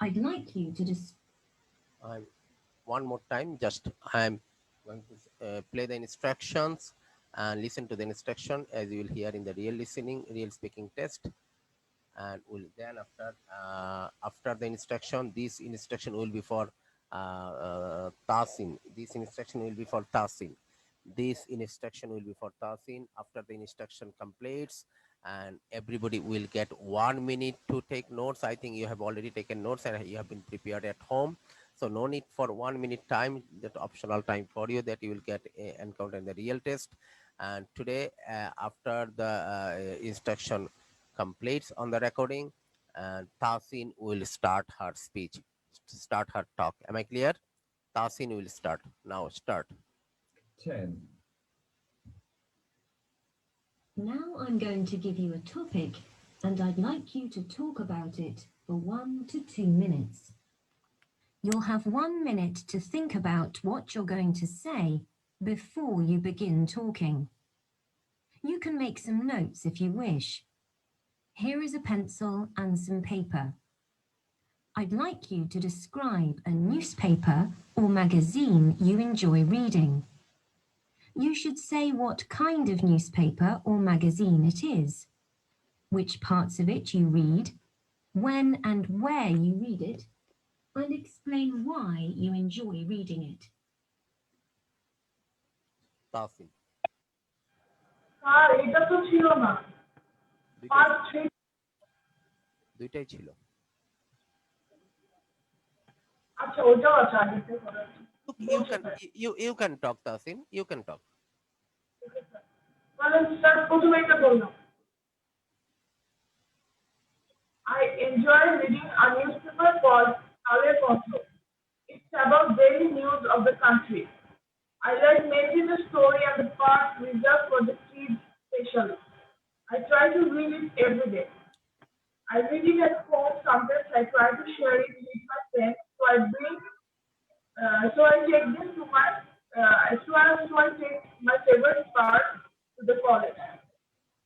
I'd like you to I'm one more time. Just I'm going to play the instructions and listen to the instruction as you will hear in the real listening, real speaking test. And will then after the instruction, this instruction will be for Tasin. This instruction will be for Tasin. This instruction will be for Tasin. After the instruction completes, and everybody will get 1 minute to take notes. I think you have already taken notes and you have been prepared at home, so no need for 1 minute time. That optional time for you that you will get encounter in the real test. And today, after the instruction completes on the recording, and Tasin will start her speech, start her talk. Am I clear? Tasin will start now. Start. 10, Now I'm going to give you a topic, and I'd like you to talk about it for 1 to 2 minutes. You'll have 1 minute to think about what you're going to say before you begin talking. You can make some notes if you wish. Here is a pencil and some paper. I'd like you to describe a newspaper or magazine you enjoy reading. You should say what kind of newspaper or magazine it is, which parts of it you read, when and where you read it, and explain why you enjoy reading it. Tasin. Sir এটা তো ছিল না দুইটাই part three দুইটাই ছিল। আচ্ছা ওটাও আছে আগেরটা করা আছে You বলছে can sir you can talk, Tasin. You can talk. তাহলে স্যার প্রথমে এটা বললাম I enjoy reading a newspaper called Kaler Kontho. It's about daily news of the country. I like making the story and the part reserved for the kids especially. I try to read it every day. I read it at home. Sometimes I try to share it with my friends. So I take this to my so I take my favorite part to the college.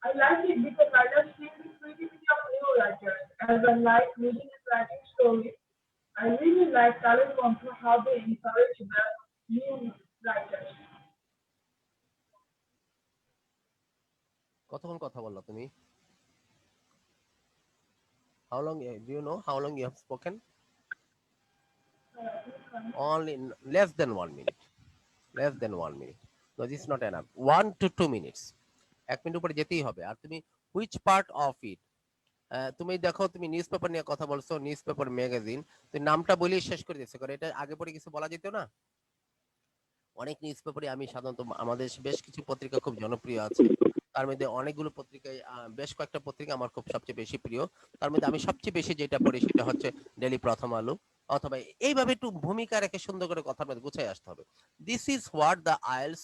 I like it because I love seeing the creativity of new writers. As I like reading and writing stories, I really like Talent Control how they encourage the new writers. কতক্ষণ কথা বললা তুমি? How long do you know how long you have spoken? Only less than 1 minute. Less than 1 minute. No, this is not enough. 1 to 2 minutes. 1 minute উপরে যেতেই হবে। আর তুমি which part of it? তুমি দেখো, তুমি নিউজ পেপার নিয়ে কথা বলছো, নিউজ পেপার ম্যাগাজিন, তুমি নামটা বলেই শেষ করে দিচ্ছ, কারণ এটা আগে পরে কিছু বলা যেত না। অনেক নিউজ পেপারে আমি সাধারণত আমাদের বেশ কিছু পত্রিকা খুব জনপ্রিয় আছে, তার মধ্যে অনেকগুলো পত্রিকায় বেশ কয়েকটা পত্রিকা আমার খুব সবচেয়ে বেশি প্রিয়। তার মধ্যে আমি সবচেয়ে বেশি যেটা পড়ি সেটা হচ্ছে ডেইলি প্রথম আলো। অথবা এইভাবে একটু ভূমিকা রেখে সুন্দর করে কথার মধ্যে গুছাই আসতে হবে। This is what the IELTS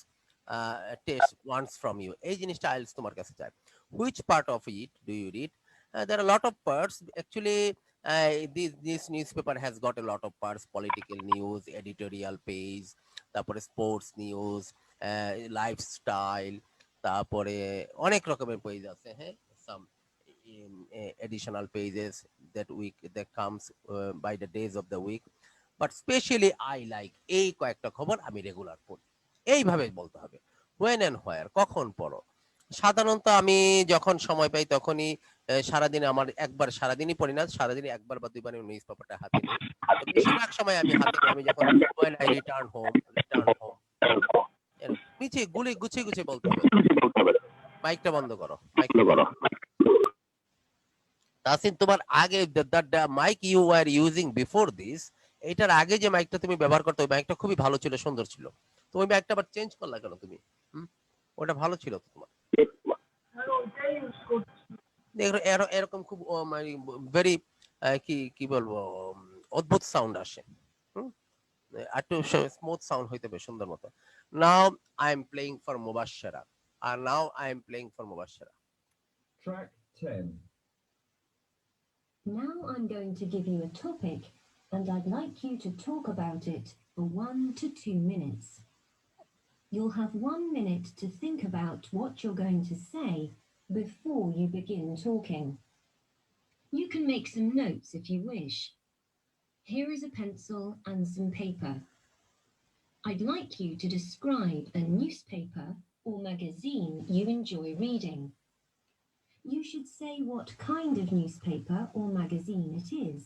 test wants from you. এই জিনিসটা আইএলস তোমার কাছে চায়। Which part of it do you read? There are a lot of parts actually. This newspaper has got a lot of parts: political news, editorial page, তারপরে sports news, lifestyle, তারপরে অনেক রকমের page আছে। হ্যাঁ, সাম additional pages that comes by the days of the week, but specially I like এই কয়েকটা খবর আমি রেগুলার পড়ি। এইভাবে বলতে হবে। when and where, কখন পড়ো? সাধারণত আমি যখন সময় পাই তখনই। সারাদিনে আমার একবার, সারাদিনই পড়ি না, সারাদিনে একবার বা দুইবার নিউজ পেপারটা হাতে নিই। তো বেশিরভাগ সময় আমি হাতে নিই আমি যখন when I return home। গুছিয়ে গুছিয়ে গুছিয়ে বলতে হবে। মাইকটা বন্ধ করো, মাইকটা বন্ধ করো। তাসিন, তোমার আগে the mic you are using before this, এটার আগে যে মাইকটা তুমি ব্যবহার করতে, ওই মাইকটা খুবই ভালো ছিল, সুন্দর ছিল। তো ওই মাইকটা আবার চেঞ্জ করলা কেন তুমি? ওটা ভালো ছিল তো তোমার। আর ওইটাই ইউজ করছি। এরকম খুব মানে ভেরি কি কি বলবো, অদ্ভুত সাউন্ড আসে। একটু স্মুথ সাউন্ড হইতে হবে সুন্দর মতো। Now I am playing for Mubashshara. আর now I am playing for Mubashshara. track 10, Now I'm going to give you a topic, and I'd like you to talk about it for 1 to 2 minutes. You'll have 1 minute to think about what you're going to say before you begin talking. You can make some notes if you wish. Here is a pencil and some paper. I'd like you to describe a newspaper or magazine you enjoy reading. You should say what kind of newspaper or magazine it is,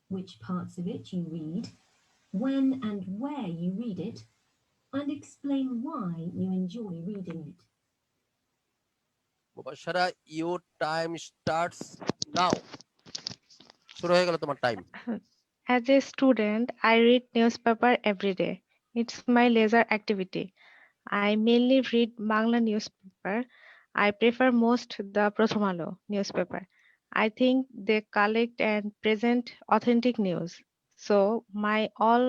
which parts of it you read, when and where you read it, and explain why you enjoy reading it. মুবাশশারা, your time starts now. শুরু হয়ে গেল তোমার time. As a student, I read newspaper every day. It's my leisure activity. I mainly read Bangla newspaper. I prefer most the Prothom Alo newspaper. I think they collect and present authentic news. So my all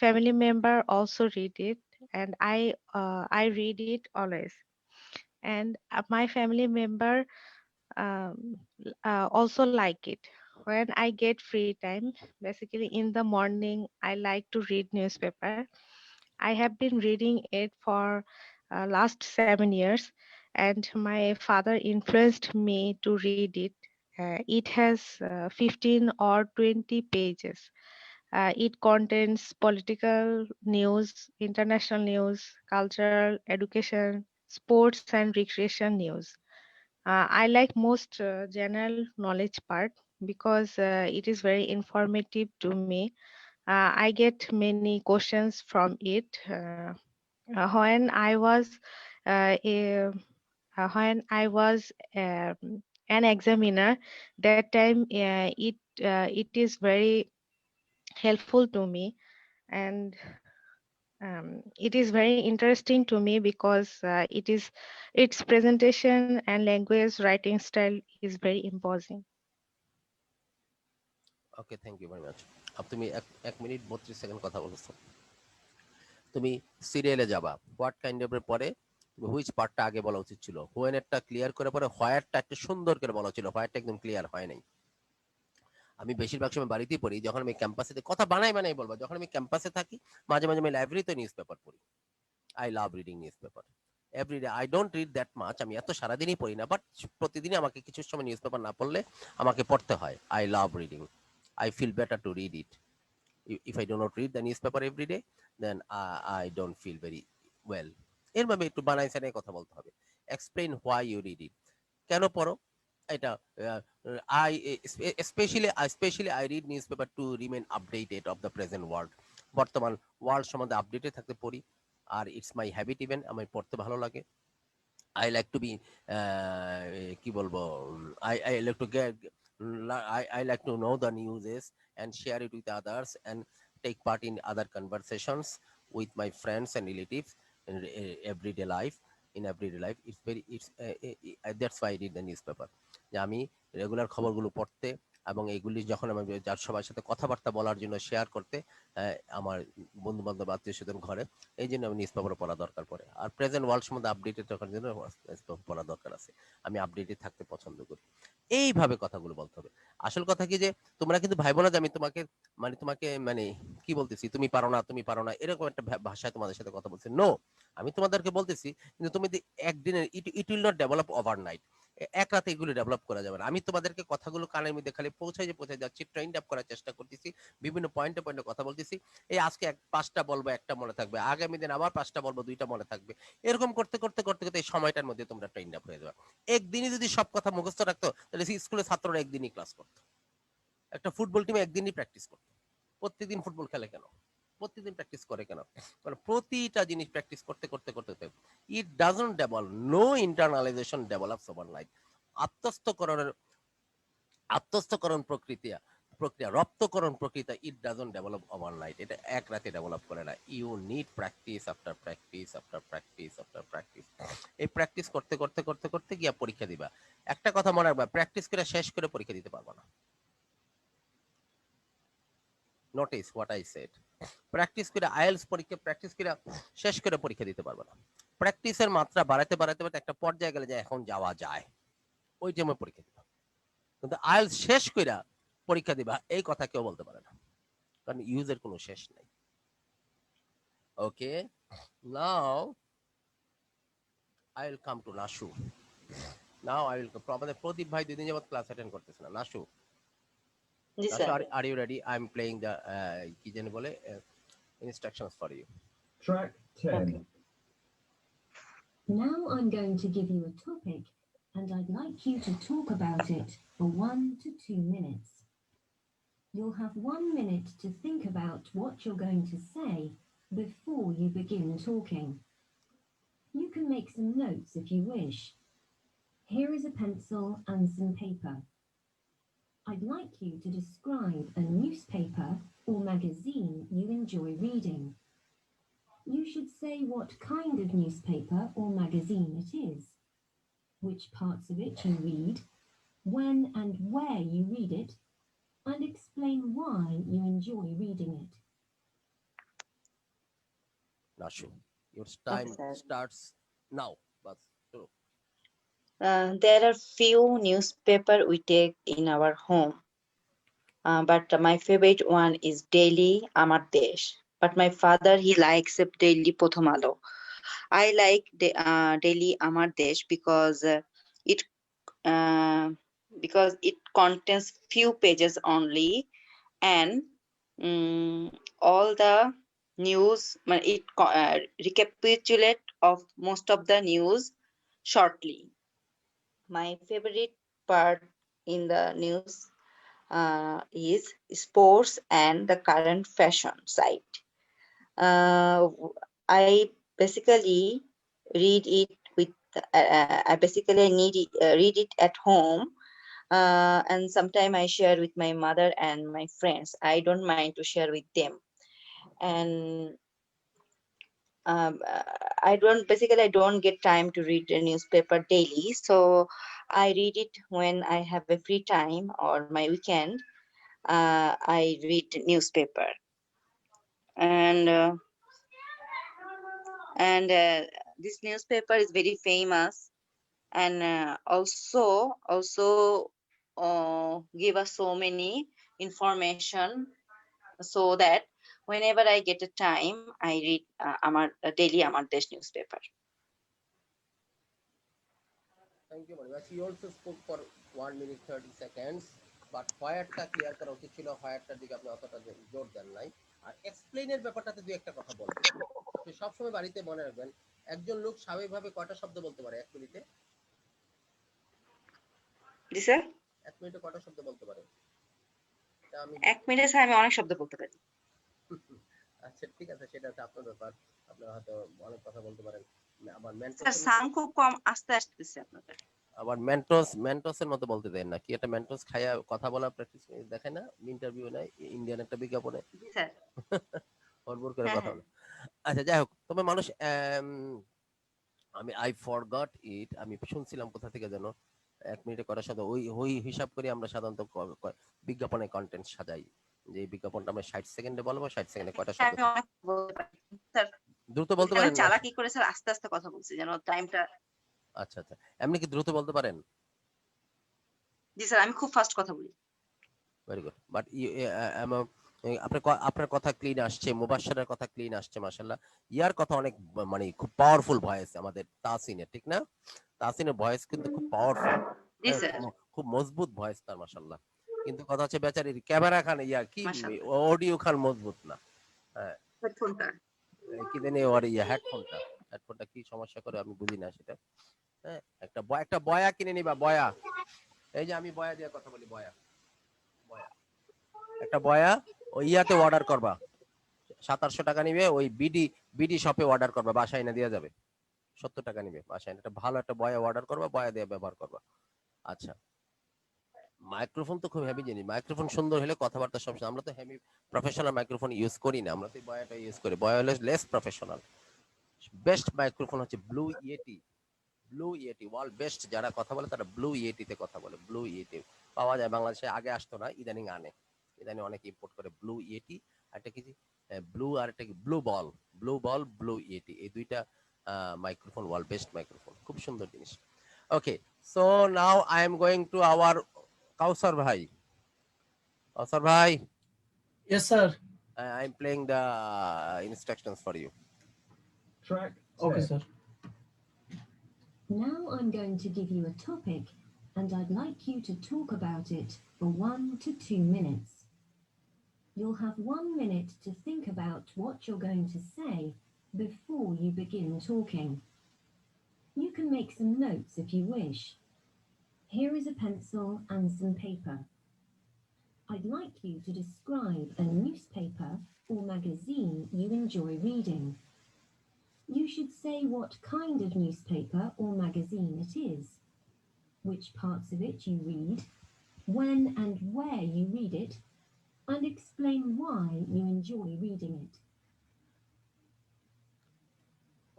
family member also read it, and I read it always. And my family member also like it. When I get free time, basically in the morning, I like to read newspaper. I have been reading it for last 7 years, and my father influenced me to read it. It has 15 or 20 pages. It contains political news, international news, cultural, education, sports, and recreation news. I like most general knowledge part because it is very informative to me. I get many questions from it. When I was when I was an examiner, that time it is very helpful to me, and it is very interesting to me because its presentation and language writing style is very imposing. Okay, thank you very much. তুমি 1 minute 32 second কথা বলেছো। তুমি সিরিয়ালে যাবা, what kind of এর পরে which পার্টটা আগে বলা উচিত ছিল, হোয়েন এরটা ক্লিয়ার করে পরে হোয়ারটা একটু সুন্দর করে বলা ছিল, হোয়ারটা একদম ক্লিয়ার হয় নাই। আমি বেশিরভাগ সময় বাড়িতেই পড়ি, যখন আমি ক্যাম্পাসে কথা বানাই বানাই বলবো, যখন আমি ক্যাম্পাসে থাকি মাঝে মাঝে আমি লাইব্রেরিতে নিউজ পেপার পড়ি। I love reading newspaper everyday. I don't read that much, আমি এত সারাদিনই পড়ি না, বাট প্রতিদিনই আমাকে কিছু সময় নিউজ পেপার না পড়লে আমাকে পড়তে হয়। I love reading, I feel better to read it. if I do not read the newspaper every day, then I don't feel very well. এর ভাবে একটু বানাই সানাই কথা বলতে হবে। Explain why you read it, কেন পড়ো এটা। I especially I read newspaper to remain updated of the present world, বর্তমান ওয়ার্ল্ড সম্বন্ধে আপডেটেড থাকতে পড়ি। আর ইটস মাই হ্যাবিট, ইভেন আমার পড়তে ভালো লাগে। I like to be কি বলবো, I like to get I like to know the news and share it with others and take part in other conversations with my friends and relatives in everyday life. In everyday life, that's why I read the newspaper. যে আমি regular খবরগুলো পড়তে এবং এইগুলি যখন আমি যার সবার সাথে কথাবার্তা বলার জন্য শেয়ার করতে আমার বন্ধু বান্ধব আত্মীয় স্বজন ঘরে, এই জন্য আমি নিউজ পেপার পড়া দরকার পড়ে। আর প্রেজেন্ট ওয়ার্ল্ড সম্বন্ধে আপডেটেড থাকার জন্য নিউজ পেপার পড়া দরকার আছে। আমি আপডেটেড থাকতে পছন্দ করি। এইভাবে কথাগুলো বলতে হবে। আসল কথা কি যে তোমরা কিন্তু ভাইবো না যে আমি তোমাকে মানে কি বলতেছি, তুমি পারো না তুমি পারো না এরকম একটা ভাষায় তোমাদের সাথে কথা বলছি। নো, আমি তোমাদেরকে বলতেছি, কিন্তু তুমি একদিনের it will not develop overnight. এক রাতে এগুলো ডেভেলপ করা যাবে না। আমি তোমাদেরকে কথাগুলো কানের মধ্যে খালি পৌঁছাই যাচ্ছি, ট্রেন্ড আপ করার চেষ্টা করতেছি, বিভিন্ন পয়েন্টে পয়েন্টে কথা বলতেছি। এই আজকে 5টা বলবো, একটা মনে থাকবে, আগামী দিন আবার 5টা বলবো, 2টা মনে থাকবে। এরকম করতে করতে করতে করতে এই সময়টার মধ্যে তোমরা ট্রেন্ড আপ হয়ে যাবে। একদিনই যদি সব কথা মুখস্থ রাখতো, তাহলে স্কুলে ছাত্ররা একদিনই ক্লাস করতো, একটা ফুটবল টিমে একদিনই প্র্যাকটিস করতো। প্রত্যেকদিন ফুটবল খেলে কেন, প্রতিদিন প্র্যাকটিস করে কেন? কারণ প্রতিটা জিনিস প্র্যাকটিস করতে করতে করতে it doesn't develop, no internalization develops overnight. আত্মস্থকরণ প্রক্রিয়া রপ্তকরণ প্রক্রিয়া, ইট ডাজন্ট ডেভেলপ ওভারনাইট। এটা এক রাতে ডেভেলপ করে না। You need practice after practice after practice after practice. এই প্র্যাকটিস করতে করতে করতে করতে গিয়া পরীক্ষা দিবা। একটা কথা মনে রাখবা, প্র্যাকটিস করে শেষ করে পরীক্ষা দিতে পারবা না। Notice what I said. Practice করে আইএলটিএস পরীক্ষা প্র্যাকটিস করে শেষ করে পরীক্ষা দিতে পারবে না। প্র্যাকটিসের মাত্রা বাড়াতে বাড়াতে বাড়াতে একটা পর্যায়ে গেলে যে এখন যাওয়া যায়, ওই টাইমে পরীক্ষা দিবা। কিন্তু আইএলটিএস শেষ করে পরীক্ষা দিবা এই কথা কেউ বলতে পারে না, কারণ ইউজের কোনো শেষ নাই। Okay, now I will come to Nashu. Now I will, আমাদের প্রদীপ ভাই 2 দিন যাবত ক্লাস অ্যাটেন্ড করতেছে না। নাশু, জি Dasha, sir are you ready? I'm playing the কি জানি বলে instructions for you. Track 10. Okay. Now I'm going to give you a topic and I'd like you to talk about it for 1 to 2 minutes. You'll have 1 minute to think about what you're going to say before you begin talking. You can make some notes if you wish. Here is a pencil and some paper. I'd like you to describe a newspaper or magazine you enjoy reading. You should say what kind of newspaper or magazine it is, which parts of it you read, when and where you read it, and explain why you enjoy reading it. Nashu, your Okay, time sir. starts now. But There are few newspaper we take in our home, but my favorite one is Daily Amar Desh. But my father he likes Daily Prothom Alo. I like Daily Amar Desh it uh, because it contains few pages only and all the news it recapitulate of most of the news shortly. My favorite part in the news is sports and the current fashion site. I basically read it with I basically read it at home, and sometimes I share with my mother and my friends. I don't mind to share with them, and I don't get time to read the newspaper daily, so I read it when I have a free time or my weekend. I read newspaper, and this newspaper is very famous, and also give us so many information, so that whenever I get a time, I read daily Amar Desh newspaper. thank you very much. You also spoke for 1 minute 30 seconds. But হোয়ারটা clear করা উচিত ছিল, হোয়ারটার দিকে আপনি অতটা জোর দেন নাই। আর এক্সপ্লেইনের ব্যাপারটাতে দুই একটা কথা বলবেন। আপনি সবসময় বাড়িতে মনে রাখবেন, একজন লোক স্বাভাবিকভাবে কয়টা শব্দ বলতে পারে 1 মিনিটে? জি স্যার। 1 মিনিটে কয়টা শব্দ বলতে পারে? এটা আমি 1 মিনিটে স্যার আমি অনেক শব্দ বলতে পারি। আচ্ছা ঠিক আছে, সেটা হচ্ছে আপনার ব্যাপার। আপনি হয়তো অনেক কথা বলতে পারেন। আবার স্যার সাউন্ড খুব কম আস্তে আসতেছে আপনাদের। আবার মেন্টসের মতো বলতে দেন না। কি এটা মেন্টস খায়া কথা বলা প্র্যাকটিস দেখায় না? ইন্টারভিউ নাই ইন্ডিয়ান একটা বিজ্ঞাপনে। জি স্যার। ভরপুর করে হ্যাঁ কথা হ্যাঁ। বলে। আচ্ছা যাই হোক, তবে মানুষ আই ফরগট ইট, আমি শুনছিলাম কোথা থেকে যেন 1 মিনিটে করার সাথে ওই হিসাব করে আমরা সাধারণত বিজ্ঞাপনে কন্টেন্ট সাজাই, যে এই বিজ্ঞাপনটা আমরা 60 সেকেন্ডে বলবো, 60 সেকেন্ডে কয়টা শব্দ। আমি অনেক বলতে পারি স্যার। দ্রুত বলতে আমি পারেন না? চালাকি করে স্যার আস্তে আস্তে কথা বলছি যেন টাইমটা। আচ্ছা আচ্ছা, এমনি কি দ্রুত বলতে পারেন? জি স্যার, আমি খুব ফাস্ট কথা বলি। Very good. বাট আপনার কথা ক্লিন আসছে, মুবাশশারের কথা ক্লিন আসছে মাশাআল্লাহ। ইয়ার কথা অনেক মানে খুব পাওয়ারফুল ভয়েস আমাদের তাসিনের, ঠিক না? তাসিনের ভয়েস কিন্তু খুব পাওয়ারফুল, জি স্যার। খুব মজবুত ভয়েস তার মাশাআল্লাহ। কিন্তু কথা হচ্ছে বেচারির ক্যামেরা খান ইয়া কি মাশাআল্লাহ। অডিও খান মজবুত না। হ্যাঁ, হেডফোনটা। কি জানি ওর ইয়া হেডফোনটা কি সমস্যা করে আমি বুঝি না সেটা। হ্যাঁ, একটা বয়া কিনে নিবা, বয়া। এই যে আমি বয়া দিয়ে কথা বলি, বয়া একটা বয়া ওই ইয়াতে অর্ডার করবা, 700 টাকা নিবে, ওই বিডি শপে অর্ডার করবা, বাসায় এনে দেওয়া যাবে, 70 টাকা নিবে বাসায়। একটা ভালো একটা বয়া অর্ডার করবা, বয়া দিয়ে ব্যবহার করবা। আচ্ছা, মাইক্রোফোন তো খুব হেভি জিনিস, মাইক্রোফোন সুন্দর হলে কথাবার্তা সব। আমরা তো হেভি প্রফেশনাল মাইক্রোফোন ইউজ করি না, আমরা তো বয়াটা ইউজ করি। বয়া হলে লেস প্রফেশনাল। বেস্ট মাইক্রোফোন হচ্ছে ব্লু ইয়েটি ওয়ার্ল্ড বেস্ট। যারা কথা বলে তারা ব্লু ইয়েটিতে কথা বলে। ব্লু ইয়েটি পাওয়া যায় বাংলাদেশে, আগে আসতো না, ইদানিং আনে, ইদানিং অনেক ইম্পোর্ট করে। ব্লু ইয়েটি একটা কি ব্লু, আর একটা কি ব্লু ইয়েটি, এই দুইটা মাইক্রোফোন ওয়ার্ল্ড বেস্ট মাইক্রোফোন, খুব সুন্দর জিনিস। Okay, so now I am going to our Kausar ভাই। কাউসার ভাই, Yes, sir. I am playing the instructions for you. Track 10. Okay, sir. Now I'm going to give you a topic and I'd like you to talk about it for 1 to 2 minutes. You'll have 1 minute to think about what you're going to say before you begin talking. You can make some notes if you wish. Here is a pencil and some paper. I'd like you to describe a newspaper or magazine you enjoy reading. You should say what kind of newspaper or magazine it is, which parts of it you read, when and where you read it, and explain why you enjoy reading it.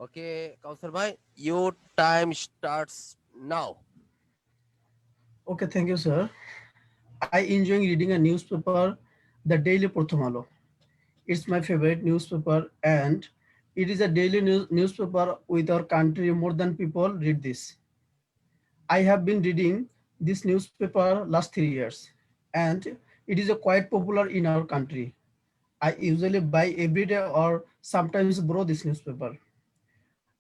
Okay, Kausar bhai, your time starts now. Okay, thank you, sir. I enjoy reading a newspaper, the Daily Pratham Alo. It's my favorite newspaper, and it is a daily newspaper with our country. More than people read this. I have been reading this newspaper last 3 years, and it is a quite popular in our country. I usually buy every day or sometimes borrow this newspaper.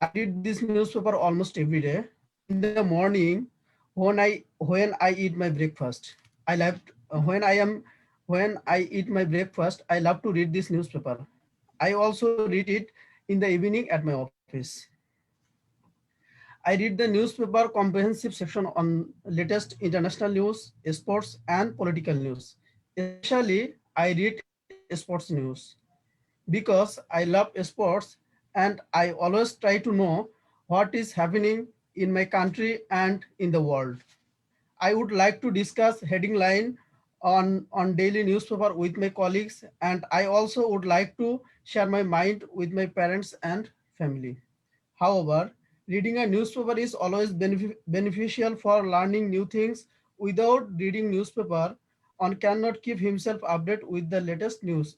I read this newspaper almost every day. In the morning, when I eat my breakfast, I love when I eat my breakfast, I love to read this newspaper. I also read it in the evening at my office. I read the newspaper comprehensive section on latest international news, sports, and political news. Especially, I read sports news because I love sports and I always try to know what is happening in my country and in the world. I would like to discuss heading line on daily newspaper with my colleagues, and I also would like to share my mind with my parents and family. However, reading a newspaper is always beneficial for learning new things. Without reading newspaper, one cannot keep himself updated with the latest news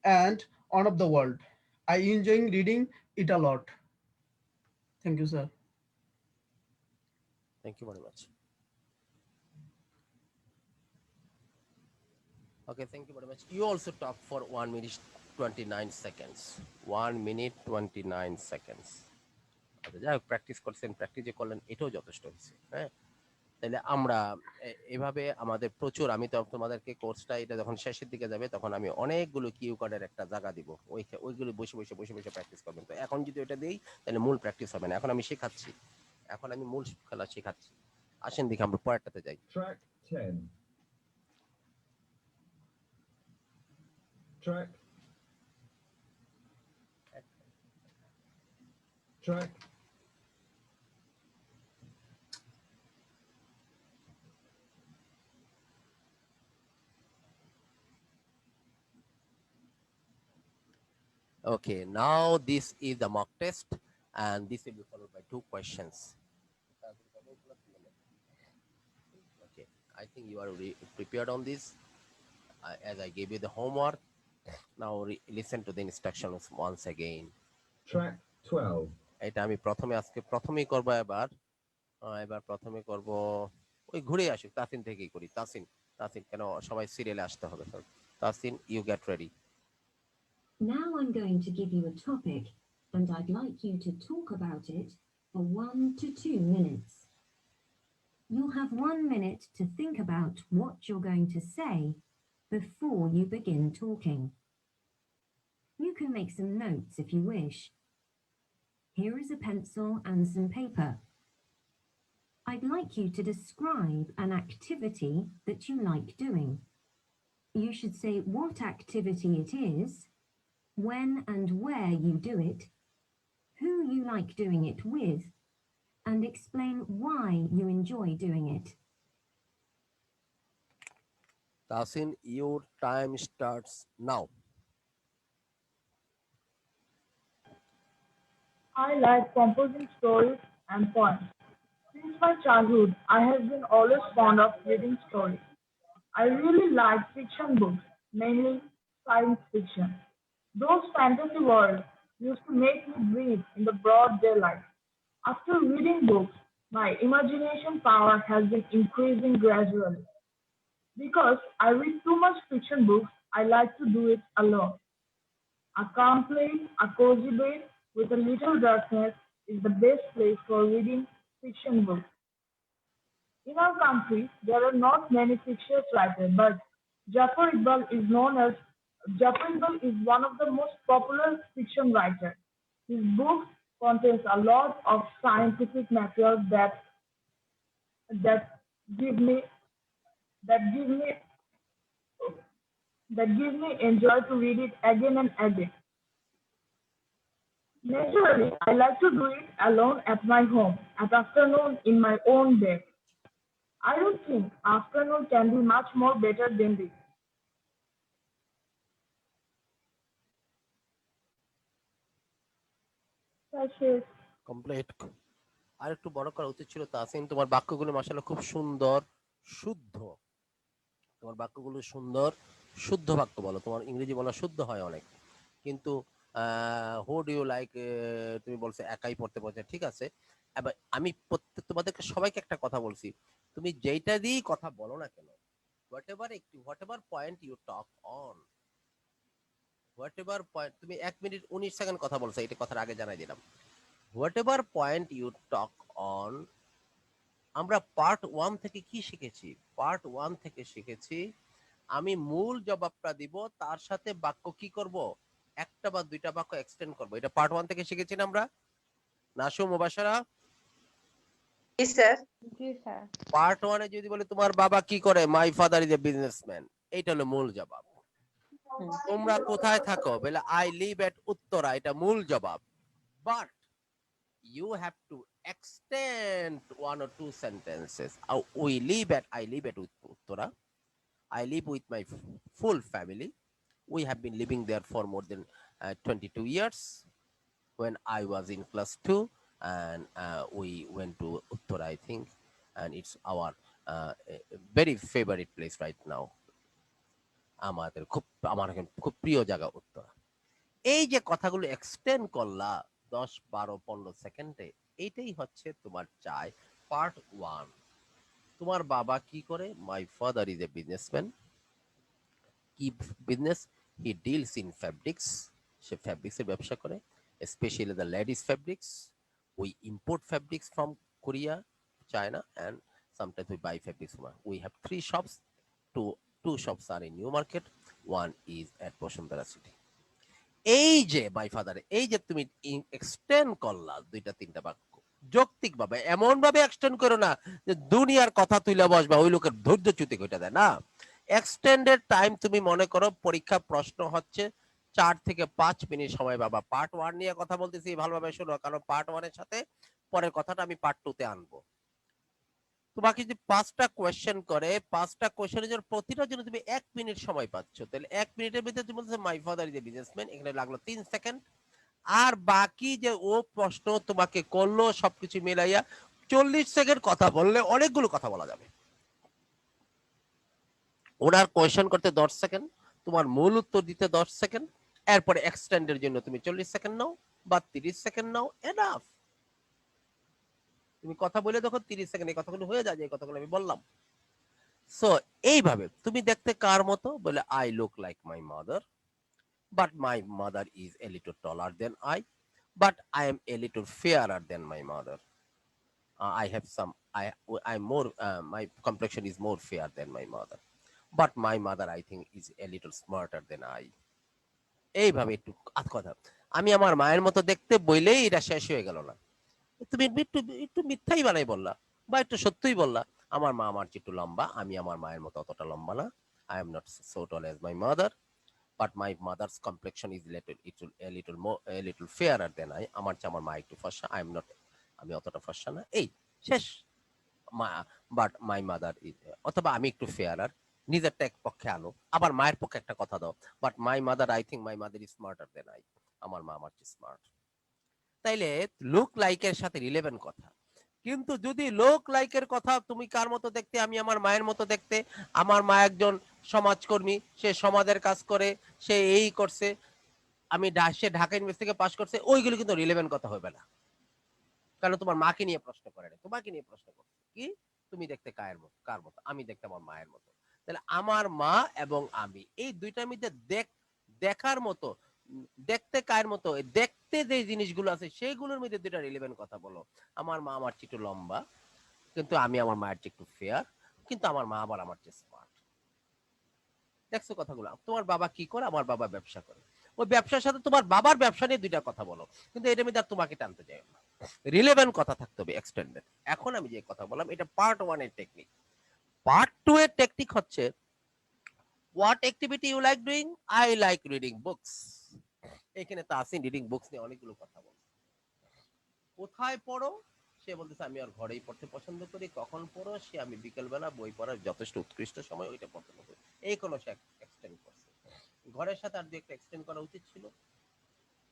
and on of the world. I enjoy reading it a lot. Thank you, sir. Thank you very much. Okay, thank you very much. You also talk for 1 minute 29 seconds. 1 minute 29 seconds. আচ্ছা যাই হোক practice করছেন, practice যে করলেন এটাও যথেষ্ট হয়েছে। হ্যাঁ, তাহলে আমরা এভাবে আমাদের প্রচুর, আমি তো তোমাদেরকে কোর্সটা এটা যখন শেষের দিকে যাবে তখন আমি অনেকগুলো কিউ কার্ডের একটা জায়গা দিব, ওইগুলো বসে বসে বসে বসে প্র্যাকটিস করবেন। তো এখন যদি ওইটা দিই তাহলে মূল প্র্যাকটিস হবে না। এখন আমি শেখাচ্ছি, এখন আমি মূল খেলা শেখাচ্ছি। আসেন দেখি আমরা পরেরটাতে যাই। Track 10. Track. Track. Okay, now this is the mock test and this will be followed by 2 questions. Okay, I think you are prepared on this. As I gave you the homework, now listen to the instructions once again. Track 12. এটা আমি প্রথমে আজকে প্রথমেই করব, এবার প্রথমে করব ওই ঘুরে আসুক তাসিন থেকেই করি। তাসিন তাসিন কেন সবাই সিরিয়ালে আসতে হবে? Tasin, you get ready. Now I'm going to give you a topic, and I'd like you to talk about it for 1 to 2 minutes. You'll have 1 minute to think about what you're going to say before you begin talking. You can make some notes if you wish. Here is a pencil and some paper. I'd like you to describe an activity that you like doing. You should say what activity it is, when and where you do it, who you like doing it with, and explain why you enjoy doing it. Tasin, your time starts now. I like composing stories and poems. Since my childhood, I have been always fond of reading stories. I really like fiction books, mainly science fiction. Those fantasy worlds used to make me breathe in the broad daylight. After reading books, my imagination power has been increasing gradually. Because I read too much fiction books, I like to do it alone. A calm place, a cozy bed with a little darkness is the best place for reading fiction books. In our country, there are not many fictional writers, but Jafar Iqbal is known as Jafar Iqbal is one of the most popular fiction writers. His books contains a lot of scientific material that give me that give me that gives me enjoy to read it again and again. Naturally, I like to do it alone at my home at afternoon in my own bed. I don't think afternoon can be much more better than this. That's it. Complete. আর একটু বড় করা উচিত ছিল তাসিন, তোমার বাক্যগুলো মাশাআল্লাহ খুব সুন্দর, শুদ্ধ। তোমার বাক্যগুলো সুন্দর, শুদ্ধ বাক্য বলো। তোমার ইংরেজি বলা শুদ্ধ হয় অনেক, কিন্তু হু ডু ইউ লাইক, তুমি বলছো একাই পড়তে বলছে, ঠিক আছে। এবার আমি প্রত্যেক তোমাদেরকে সবাইকে একটা কথা বলছি, তুমি যেইটা দিয়েই কথা বলো না কেন, whatever point you talk on, whatever point, তুমি 1 মিনিট 19 সেকেন্ড কথা বলছো, এটা কথার আগে জানাই দিলাম। Whatever point you talk on, আমরা পার্ট 1 থেকে কি শিখেছি? পার্ট 1 থেকে শিখেছি আমি মূল জবাবটা দিব, তার সাথে বাক্য কি করব, একটা বা দুইটা বাক্য এক্সটেন্ড করব। এটা পার্ট 1 থেকে শিখেছি না আমরা? নাসু মুবাশশারা, জি স্যার। জি স্যার। পার্ট 1 এ যদি বলে তোমার বাবা কি করে, my father is a businessman, এইটা হলো মূল জবাব। তোমরা কোথায় থাকো, বলে আই লিভ এট উত্তরা, এটা মূল জবাব। But you have to extend 1 or 2 sentences. I live at Uttara. I live with my full family. We have been living there for more than 22 years. When I was in class 2, and we went to Uttara, I think, and it's our very favorite place right now. আমার খুব প্রিয় জায়গা উত্তরা। এই যে কথাগুলো extend করলা 10, 12, 15 সেকেন্ডে, এইটাই হচ্ছে তোমার চাই পার্ট 1। তোমার বাবা কি করে? My father is a businessman. কি business? He deals in fabrics, সে ফ্যাব্রিক্সের ব্যবসা করে, specially the ladies fabrics. We import fabrics from Korea, China, and sometimes we buy fabrics from. We have 3 shops. Two shops are in New Market, one is at Bosundara City. এই যে my father, এই যে তুমি extend করলা 2-3টা বাক্য যৌক্তিক ভাবে, এমন ভাবে এক্সটেন্ড করো না যে দুনিয়ার কথা তুইলা বসবা, ওই লোকের ধৈর্যচ্যুতি কইটা দেয় না। এক্সটেন্ডেড টাইম, তুমি মনে করো পরীক্ষা প্রশ্ন হচ্ছে 4 থেকে 5 মিনিট সময় বাবা। পার্ট 1 নিয়ে কথা বলতেছি, ভালোভাবে শোনো, কারণ পার্ট 1 এর সাথে পরের কথাটা আমি পার্ট 2 তে আনবো। তোমাকে যদি 5টা কোয়েশ্চেন করে, 5টা কোয়েশ্চেনের জন্য প্রতিটার জন্য তুমি 1 মিনিট সময় পাচ্ছ, তাহলে 1 মিনিটের ভিতরে তুমি বলছো মাই ফাদার ইজ এ বিজনেসম্যান, এখানে লাগলো 3 সেকেন্ড। আর বাকি যে ও প্রশ্ন তোমাকে করলো সবকিছু মিলাইয়া 40 সেকেন্ড কথা বললে অনেকগুলো কথা বলা যাবে। ওনার কোয়েশ্চেন করতে 10 সেকেন্ড, তোমার মূল উত্তর দিতে 10 সেকেন্ড, এরপরে এক্সটেন্ডের জন্য তুমি 40 সেকেন্ড নাও বা 30 সেকেন্ড নাও, এনাফ। তুমি কথা বলে দেখো 30 সেকেন্ড এই কথাগুলো হয়ে যায়, যে কথাগুলো আমি বললাম। সো এইভাবে তুমি দেখতে কার মতো, বলে I look like my mother, but my mother is a little taller than I, but I am a little fairer than my mother. I have some, I'm more, my complexion is more fair than my mother, but my mother I think is a little smarter than I. এইভাবে একটু কথা, আমি আমার মায়ের মতো দেখতে বইলেই এটা শেষ হয়ে গেল না। তুমি একটু একটু মিথ্যাই বানাই বললা বা একটু সত্যই বললা, আমার মা আমার চেয়ে একটু লম্বা, আমি আমার মায়ের মতো অতটা লম্বা না। I am not so tall as my mother, but my mother's complexion is a little fairer than I. আমার চেয়ে আমার মা একটু ফর্সা, I am not, আমি অতটা ফর্সা না। এই শেষ। বাট মাই মাদার ইজ, অথবা আমি একটু ফেয়ারার, নিজেরটা এক পক্ষে আনো, আবার মায়ের পক্ষে একটা কথা দাও, but my mother I think my mother is smarter than I, আমার মা আমার চেয়ে স্মার্ট। তাইলে লুক লাইকের সাথে রিলেভেন্ট কথা। কিন্তু যদি লুক লাইকের কথা, তুমি কার মতো দেখতে, আমি আমার মায়ের মতো দেখতে, আমার মা একজন সমাজকর্মী, সে সমাজের কাজ করে, সে এই করছে, সে ঢাকা ইউনিভার্সিটি থেকে পাশ করছে, ওইগুলো কিন্তু রিলেভেন্ট কথা হবে না। কারণ তোমার মাকে নিয়ে প্রশ্ন করে না, তোমাকে নিয়ে প্রশ্ন করছে কি তুমি দেখতে কার মতো, আমি দেখতে আমার মায়ের মতো। তাহলে আমার মা এবং আমি, এই দুইটার মধ্যে দেখার মতো, দেখতে কায়ের মতো, দেখতে যে জিনিসগুলো আছে সেইগুলোর মধ্যে দুইটা রিলেভেন্ট কথা বলো। আমার মা আমার চেয়ে একটু লম্বা, কিন্তু আমি আমার মায়ের চেয়ে একটু ফেয়ার, কিন্তু আমার মা আবার আমার চেয়ে স্মার্ট। দেখছো কথাগুলো? তোমার বাবা কি করে? আমার বাবা ব্যবসা করে। ওই ব্যবসার সাথে তোমার বাবার ব্যবসা নিয়ে দুইটা কথা বলো, কিন্তু এটার মধ্যে আর তোমাকে টানতে যাই না, রিলেভেন্ট কথা থাকতে হবে, এক্সটেন্ডেড। এখন আমি যে কথা বললাম এটা পার্ট 1 এর টেকনিক। পার্ট 2 এর টেকনিক হচ্ছে what activity you like doing? I like reading books. এখানে তো আসি রিডিং বুকস নিয়ে অনেকগুলো কথা বল। কোথায় পড়ো? সে বলতেছে আমি আর ঘরেই পড়তে পছন্দ করি। কখন পড়ো? সে আমি বিকেলবেলা বই পড়ার যথেষ্ট উৎকৃষ্ট সময়, ওইটা পছন্দ করি। এই কোনো সে এক্সটেন্ড করছে। ঘরের সাথে আর দু একটা এক্সটেন্ড করা উচিত ছিল।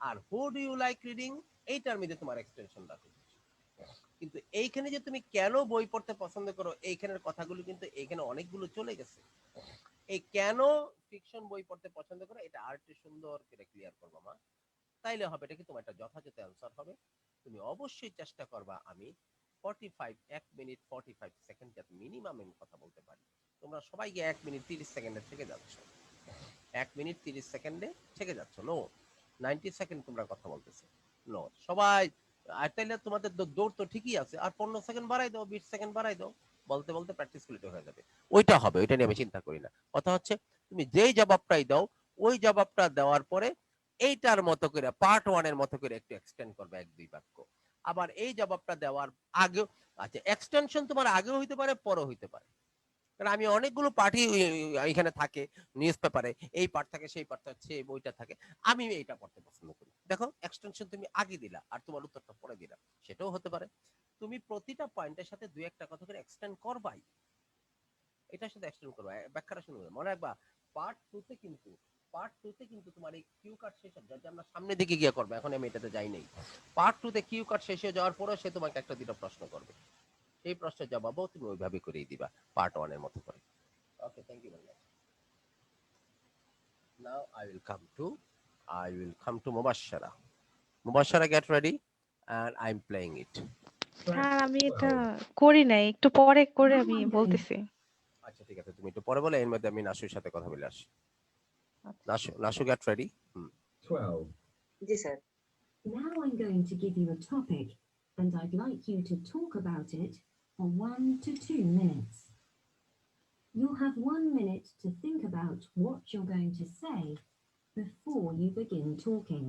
আর who do you like reading, এইটার মধ্যে তোমার এক্সটেনশন রাখা উচিত। কিন্তু এইখানে যে তুমি কেন বই পড়তে পছন্দ করো, এইখানের কথাগুলো কিন্তু এইখানে অনেকগুলো চলে গেছে। এই কেন ফিকশন বই পড়তে পছন্দ করো, এটা আর একটু সুন্দর করে ক্লিয়ার করবো মা, তাইলে হবে এটা কি তোমার একটা যথাযথ অ্যান্সার হবে। তুমি অবশ্যই চেষ্টা করবা আমি 1 মিনিট 45 সেকেন্ড যাতে মিনিমাম আমি কথা বলতে পারি। তোমরা সবাই গিয়ে 1 মিনিট 30 সেকেন্ডে থেকে যাচ্ছ, 1 মিনিট 30 সেকেন্ডে থেকে যাচ্ছ। নো, 90 সেকেন্ড তোমরা কথা বলতেছো। নো সবাই। আর তাইলে তোমাদের দৌড় তো ঠিকই আছে, আর 15 সেকেন্ড বাড়াই দাও, 20 সেকেন্ড বাড়াই দাও, বলতে বলতে প্র্যাকটিস করলে হয়ে যাবে। ওইটা হবে, ওইটা নিয়ে আমি চিন্তা করি না। কথা হচ্ছে তুমি যেই জবাবটাই দাও, ওই জবাবটা দেওয়ার পরে এইটার মতো করে পার্ট 1 এর মতো করে একটু এক্সটেন্ড করবে 1-2 বাক্য। আবার এই জবাবটা দেওয়ার আগেও, আচ্ছা এক্সটেনশন তোমার আগেও হইতে পারে, পরেও হইতে পারে। কারণ আমি অনেকগুলো পার্টি এখানে থাকে নিউজ পেপারে, এই পার্ট থাকে, সেই পার্ট থাকে, সেই বইটা থাকে, আমি এইটা পড়তে পছন্দ করি। দেখো এক্সটেনশন তুমি আগে দিলা আর তোমার উত্তরটা পরে দিলা, সেটাও হতে পারে। তুমি প্রতিটা পয়েন্টের সাথে দুই একটা কথা করে এক্সটেন্ড করবাই, এটার সাথে এক্সটেন্ড করবা, ব্যাখ্যাটা শুনবে। মনে রাখবা পার্ট টুতে কিন্তু তোমার এই কিউ কার্ড শেষ হবে, যাতে আমরা সামনের দিকে গিয়ে করবো, এখন আমি এটাতে যাই নাই। পার্ট টুতে কিউ কার্ড শেষ হয়ে যাওয়ার পরে সে তোমাকে একটা দুটো প্রশ্ন করবে, এই প্রশ্নের জবাবও তুমি ওইভাবে করেই দিবা পার্ট 1 এর মতো করে। Okay, thank you very much. Now I will come to Mubashara. Mubashara, get ready, and I'm playing it. Track sir আমি এটা 12. করি নাই, একটু পরে করে Now আমি I'm going. বলতেছি। আচ্ছা ঠিক আছে, তুমি একটু পরে বলে, এর মধ্যে আমি নাসুর সাথে কথা বলে আসি। নাসু, get ready. 12. G sir. Now I'm going to give you a topic, and I'd like you to talk about it for 1 to 2 minutes. You'll have 1 minute to think about what you're going to say before you begin talking.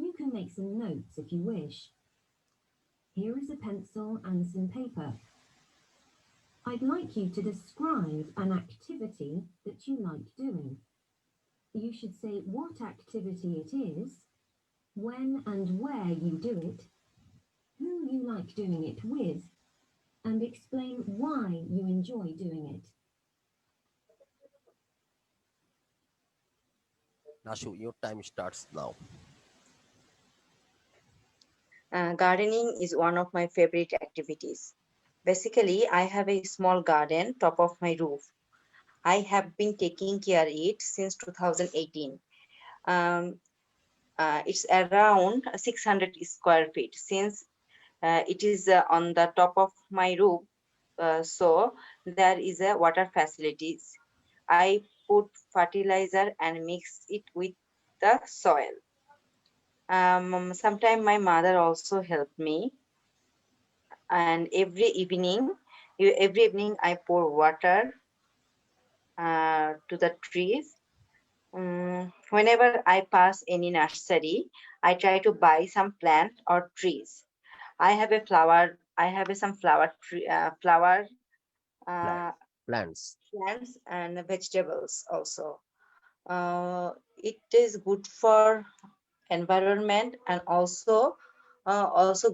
You can make some notes if you wish. Here is a pencil and some paper. I'd like you to describe an activity that you like doing. You should say what activity it is, when and where you do it, who you like doing it with, and explain why you enjoy doing it. Nasu, your time starts now. Gardening is one of my favorite activities. Basically, I have a small garden top of my roof. I have been taking care of it since 2018. It's around 600 square feet. Since it is on the top of my roof, so there is a water facilities. I put fertilizer and mix it with the soil. Sometimes my mother also helped me, and every evening I pour water to the trees. Whenever I pass any nursery, I try to buy some plant or trees. I have some flower tree, Plants. plants and vegetables also. It is good for environment and also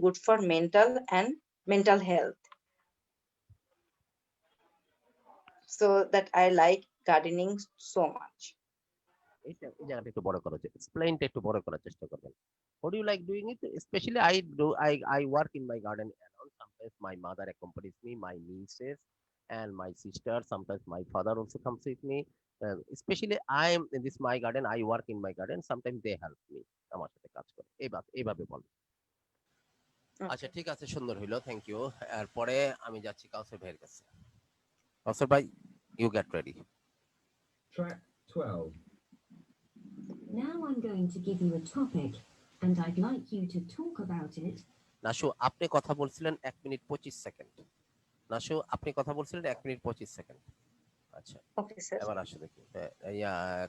good for mental health. So that I like gardening so much. এই জায়গাটা একটু বড় করা যায়, এক্সপ্লেইনটা একটু বড় করার চেষ্টা করবেন। What do you like doing it? Especially I work in my garden alone. Sometimes my mother accompanies me, my nieces and my sister. Sometimes my father also comes with me. Especially I am in this my garden. I work in my garden. Sometimes they help me. আমার সাথে কাজ করে। এইভাবে বল। আচ্ছা ঠিক আছে, সুন্দর হইলো, থ্যাংক ইউ। এরপরে আমি যাচ্ছি কাউসার ভাইয়ের কাছে। কাউসার ভাই, you get ready. Track 12. Now I'm going to give you a topic, and I'd like you to talk about it নাশু আপনি কথা বলছিলেন 1 মিনিট 25 সেকেন্ড। নাশু আপনি কথা বলছিলেন 1 মিনিট 25 সেকেন্ড। আচ্ছা ওকে স্যার। এবার আসো দেখি।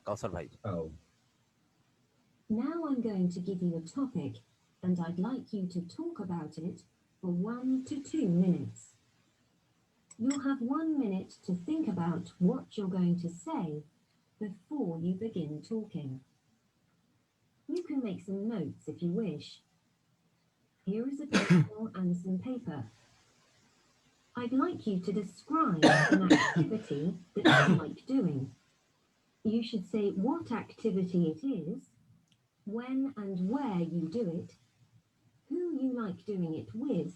কাউসার ভাই। 12, Now I'm going to give you a topic, and I'd like you to talk about it for 1 to 2 minutes. You'll have 1 minute to think about what you're going to say before you begin talking. You can make some notes if you wish. Here is a pencil and some paper. I'd like you to describe an activity that you like doing. You should say what activity it is, when and where you do it, who you like doing it with,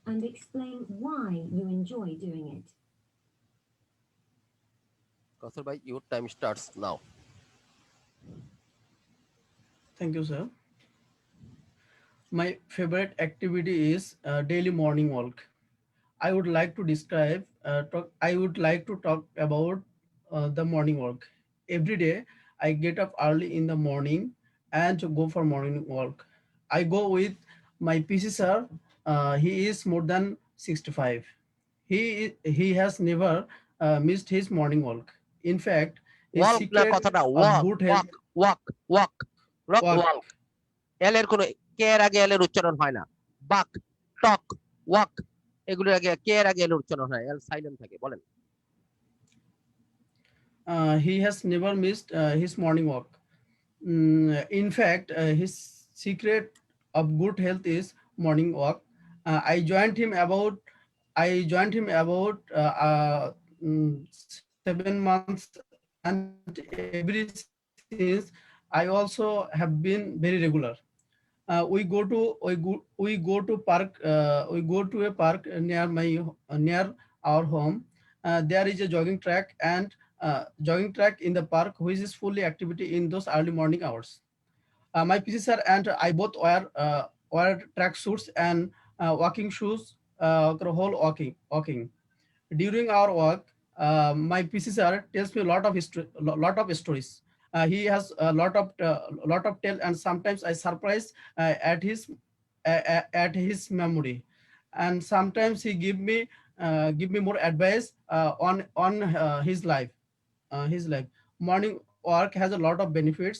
and explain why you enjoy doing it. কাউসার ভাই your time starts now. Thank you, sir. My favorite activity is daily morning walk. I would like to describe, I would like to talk about the morning walk. Every day, I get up early in the morning and to go for morning walk. I go with my PC sir. He is more than 65. He has never missed his morning walk. In fact, his walk না secret কথাটা of walk good health walk walk walk not walk. Walk. এল এর কোনো কে এর আগে এল এর উচ্চারণ হয় না। বাক টক ওয়াক এগুলোর আগে কে এর আগে এল এর উচ্চারণ হয়, এল সাইলেন্ট থাকে। বলেন। He has never missed his morning walk. In fact, his secret of good health is morning walk. I joined him about 7 months, and ever since I also have been very regular. We go to park. We go to a park near our home. There is a jogging track in the park, which is fully activity in those early morning hours. My PC sir and I both wear track suits and walking shoes. Whole walking. During our walk, my PC sir tells me a lot of stories. He has a lot of tell, and sometimes I surprise at his memory, and sometimes he give me more advice on his life. Morning work has a lot of benefits.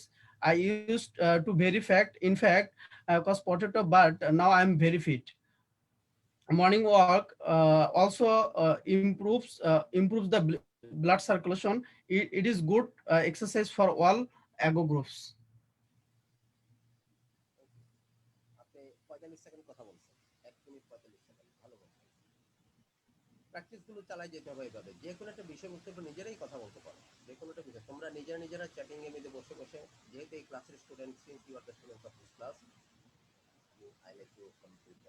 I used to very fact in fact cause potato, but now I'm very fit. Morning walk also improves the blood circulation. It is good exercise for all ego groups. আপনি 45 second কথা বলছেন, 1 minute 45 second. ভালো কথা। Practice গুলো চালাই যেতে হবে এইভাবে। যে কোনো একটা বিষয়বস্তুর উপর নিজেরাই কথা বলতে পারো। যে কোনো একটা বিষয় তোমরা নিজেরা চ্যাটিং এর মধ্যে বসে বসে, যেহেতু এই ক্লাসের student, since you are the student of this class, I like to complete